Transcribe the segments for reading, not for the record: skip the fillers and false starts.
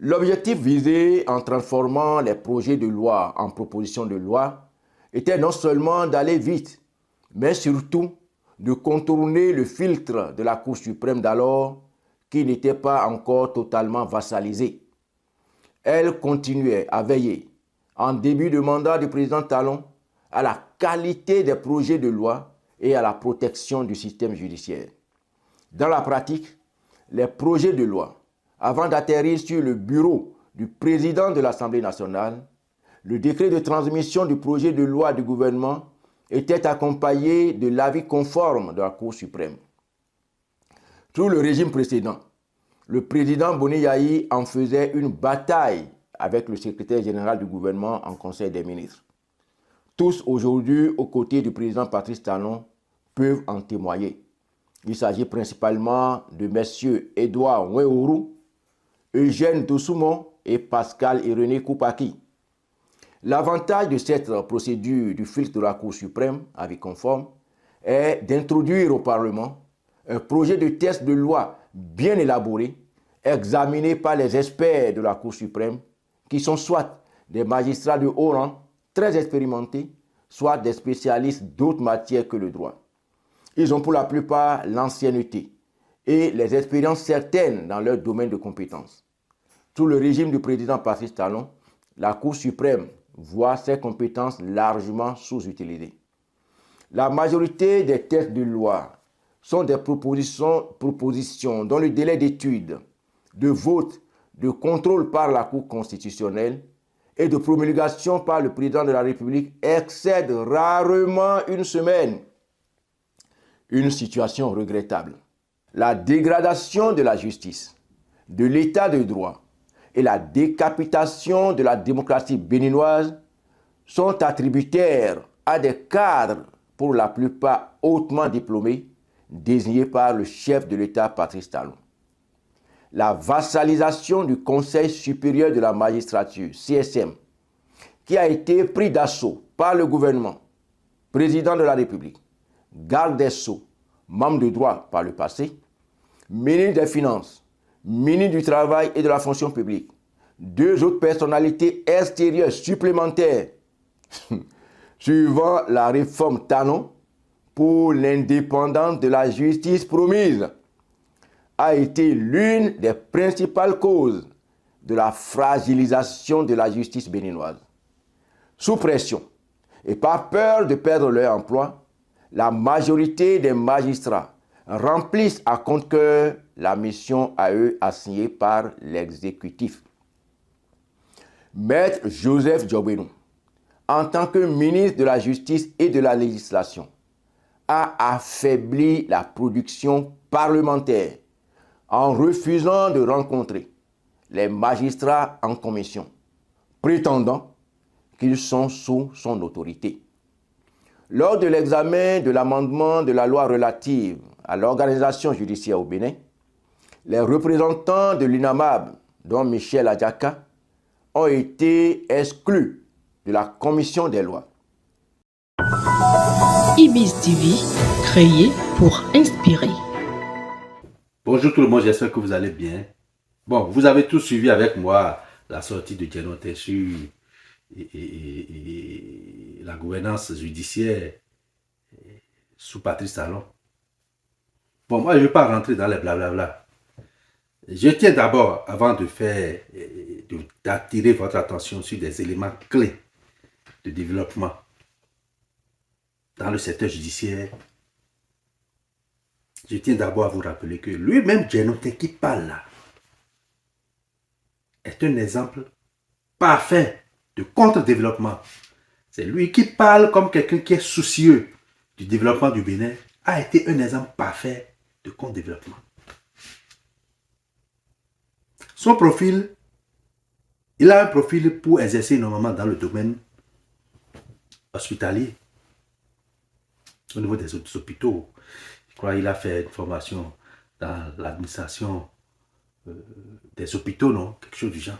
L'objectif visé en transformant les projets de loi en propositions de loi était non seulement d'aller vite, mais surtout de contourner le filtre de la Cour suprême d'alors qui n'était pas encore totalement vassalisée. Elle continuait à veiller, en début de mandat du président Talon, à la qualité des projets de loi et à la protection du système judiciaire. Dans la pratique, les projets de loi, avant d'atterrir sur le bureau du président de l'Assemblée nationale, le décret de transmission du projet de loi du gouvernement était accompagné de l'avis conforme de la Cour suprême. Sous le régime précédent, le président Boni Yayi en faisait une bataille avec le secrétaire général du gouvernement en Conseil des ministres. Tous aujourd'hui, aux côtés du président Patrice Talon, peuvent en témoigner. Il s'agit principalement de messieurs Édouard Ouéourou, Eugène Doussoumon et Pascal Irénée Koupaki. L'avantage de cette procédure du filtre de la Cour suprême, avis conforme, est d'introduire au Parlement un projet de texte de loi bien élaboré, examiné par les experts de la Cour suprême, qui sont soit des magistrats de haut rang, très expérimentés, soit des spécialistes d'autres matières que le droit. Ils ont pour la plupart l'ancienneté et les expériences certaines dans leur domaine de compétences. Sous le régime du président Patrice Talon, la Cour suprême voit ses compétences largement sous-utilisées. La majorité des textes de loi sont des propositions dont le délai d'étude, de vote, de contrôle par la Cour constitutionnelle et de promulgation par le président de la République excède rarement une semaine. Une situation regrettable. La dégradation de la justice, de l'état de droit et la décapitation de la démocratie béninoise sont attributaires à des cadres, pour la plupart hautement diplômés, désignés par le chef de l'État Patrice Talon. La vassalisation du Conseil supérieur de la magistrature, CSM, qui a été pris d'assaut par le gouvernement, président de la République, garde des Sceaux, membre de droit par le passé, ministre des Finances, ministre du Travail et de la Fonction publique, deux autres personnalités extérieures supplémentaires suivant la réforme Talon pour l'indépendance de la justice promise, a été l'une des principales causes de la fragilisation de la justice béninoise. Sous pression et par peur de perdre leur emploi, la majorité des magistrats remplissent à compte-cœur la mission à eux assignée par l'exécutif. Maître Joseph Djobenou, en tant que ministre de la Justice et de la Législation, a affaibli la production parlementaire en refusant de rencontrer les magistrats en commission, prétendant qu'ils sont sous son autorité. Lors de l'examen de l'amendement de la loi relative à l'organisation judiciaire au Bénin, les représentants de l'UNAMAB, dont Michel Adjaka, ont été exclus de la commission des lois. Ibis TV, créé pour inspirer. Bonjour tout le monde, j'espère que vous allez bien. Bon, vous avez tous suivi avec moi la sortie de Djenote sur la gouvernance judiciaire sous Patrice Talon. Bon, moi je ne vais pas rentrer dans les blablabla. Je tiens d'abord, avant d'attirer votre attention sur des éléments clés de développement dans le secteur judiciaire. Je tiens d'abord à vous rappeler que lui-même, Djenote, qui parle là, est un exemple parfait de contre-développement. C'est lui qui parle comme quelqu'un qui est soucieux du développement du Bénin, a été un exemple parfait de contre-développement. Son profil, il a un profil pour exercer normalement dans le domaine hospitalier, au niveau des hôpitaux. Je crois qu'il a fait une formation dans l'administration des hôpitaux, non? Quelque chose du genre.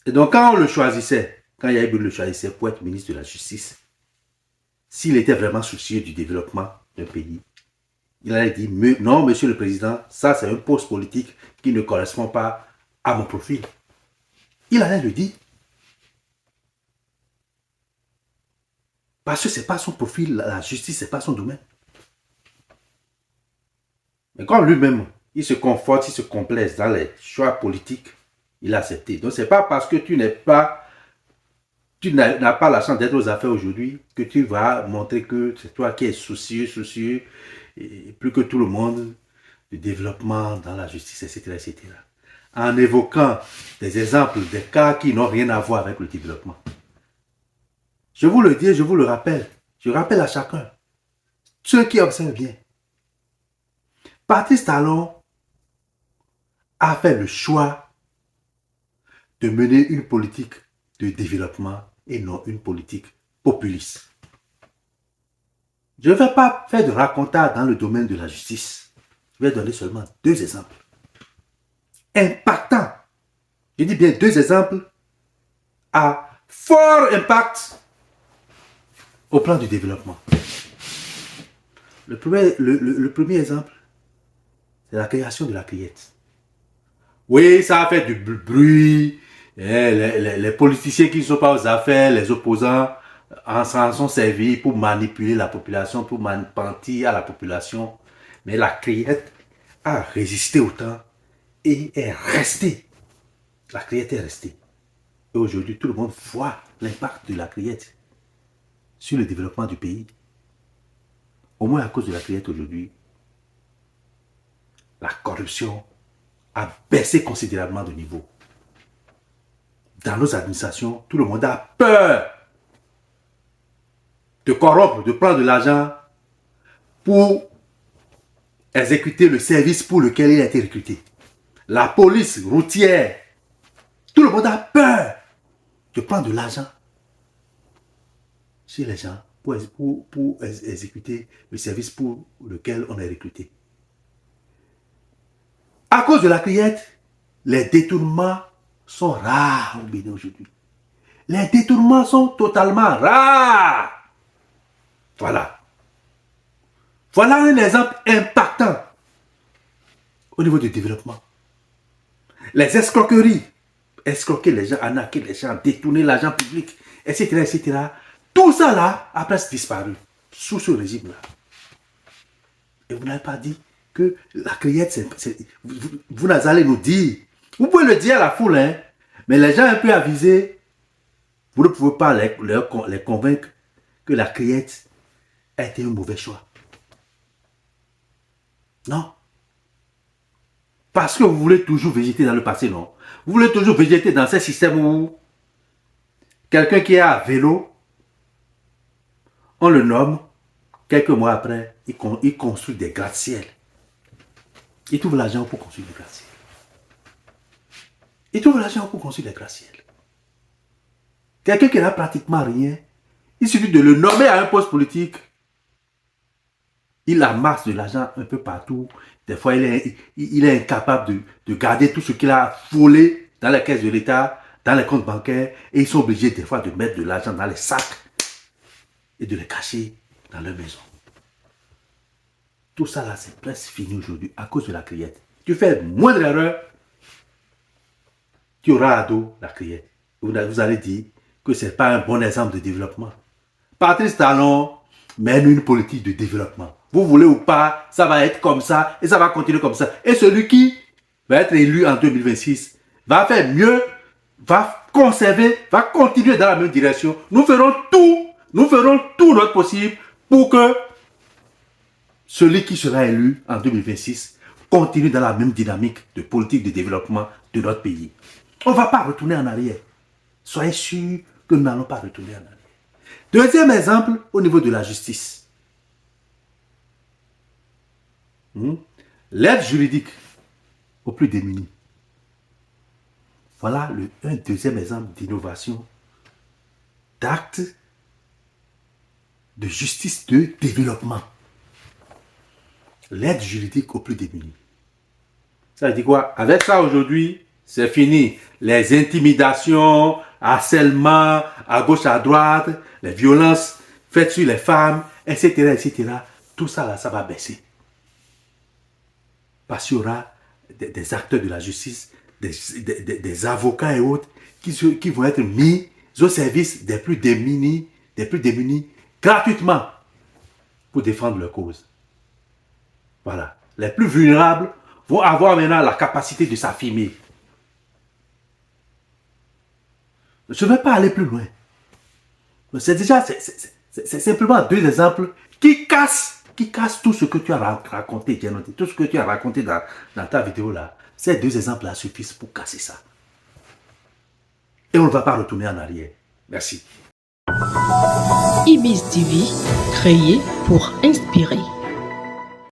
Et donc, quand on le choisissait, quand Yayi le choisissait pour être ministre de la Justice, s'il était vraiment soucieux du développement d'un pays, il allait dire, non, monsieur le président, ça c'est un poste politique qui ne correspond pas à mon profil. Il allait le dire. Parce que ce n'est pas son profil, la justice, ce n'est pas son domaine. Mais quand lui-même, il se conforte, il se complaise dans les choix politiques, il a accepté. Donc, ce n'est pas parce que tu n'as pas la chance d'être aux affaires aujourd'hui que tu vas montrer que c'est toi qui es soucieux, et plus que tout le monde, du développement dans la justice, etc., etc. En évoquant des exemples, des cas qui n'ont rien à voir avec le développement. Je vous le dis, je vous le rappelle. Je rappelle à chacun. Ceux qui observent bien. Patrice Talon a fait le choix de mener une politique de développement et non une politique populiste. Je ne vais pas faire de racontage dans le domaine de la justice. Je vais donner seulement 2 exemples. Impactants. Je dis bien 2 exemples à fort impact au plan du développement. Le premier exemple, c'est la création de la Criette. Oui, ça a fait du bruit. Les politiciens qui ne sont pas aux affaires, les opposants, s'en sont servis pour manipuler la population, pour mentir à la population. Mais la Criette a résisté au temps et est restée. La Criette est restée. Et aujourd'hui, tout le monde voit l'impact de la Criette sur le développement du pays. Au moins à cause de la Criette aujourd'hui, la corruption a baissé considérablement de niveau. Dans nos administrations, tout le monde a peur de corrompre, de prendre de l'argent pour exécuter le service pour lequel il a été recruté. La police routière, tout le monde a peur de prendre de l'argent chez les gens pour exécuter le service pour lequel on est recruté. À cause de la Criette, les détournements sont rares au Bénin aujourd'hui. Les détournements sont totalement rares. Voilà. Voilà un exemple impactant au niveau du développement. Les escroqueries, escroquer les gens, arnaquer les gens, détourner l'argent public, etc., etc. Tout ça là a presque disparu sous ce régime-là. Et vous n'avez pas dit que la Criette, vous allez nous dire, vous pouvez le dire à la foule, hein, mais les gens un peu avisés, vous ne pouvez pas les convaincre que la Criette a été un mauvais choix. Non. Parce que vous voulez toujours végéter dans le passé, non. Vous voulez toujours végéter dans ce système où quelqu'un qui est à vélo, on le nomme, quelques mois après, il construit des gratte-ciel. Il trouve l'argent pour construire des gratte-ciel. Il trouve l'argent pour construire des gratte-ciel. Quelqu'un qui n'a pratiquement rien, il suffit de le nommer à un poste politique. Il amasse de l'argent un peu partout. Des fois, il est incapable de garder tout ce qu'il a volé dans la caisse de l'État, dans les comptes bancaires. Et ils sont obligés des fois de mettre de l'argent dans les sacs et de les cacher dans leur maison. Tout ça là, c'est presque fini aujourd'hui à cause de la Criette. Tu fais moindre erreur, tu auras à dos la Criette. Vous allez dire que ce n'est pas un bon exemple de développement. Patrice Talon mène une politique de développement. Vous voulez ou pas, ça va être comme ça et ça va continuer comme ça. Et celui qui va être élu en 2026 va faire mieux, va conserver, va continuer dans la même direction. Nous ferons tout notre possible pour que celui qui sera élu en 2026 continue dans la même dynamique de politique de développement de notre pays. On ne va pas retourner en arrière. Soyez sûrs que nous n'allons pas retourner en arrière. Deuxième exemple, au niveau de la justice. L'aide juridique aux plus démunis. Voilà un deuxième exemple d'innovation, d'acte de justice de développement. L'aide juridique aux plus démunis. Ça veut dire quoi? Avec ça aujourd'hui, c'est fini. Les intimidations, harcèlement, à gauche, à droite, les violences faites sur les femmes, etc., etc. Tout ça là, ça va baisser. Parce qu'il y aura des acteurs de la justice, des avocats et autres qui vont être mis au service des plus démunis, gratuitement pour défendre leur cause. Voilà. Les plus vulnérables vont avoir maintenant la capacité de s'affirmer. Je ne vais pas aller plus loin. C'est simplement deux exemples qui cassent tout ce que tu as raconté, tout ce que tu as raconté dans ta vidéo là. Ces deux exemples-là suffisent pour casser ça. Et on ne va pas retourner en arrière. Merci. Ibis TV, créé pour inspirer.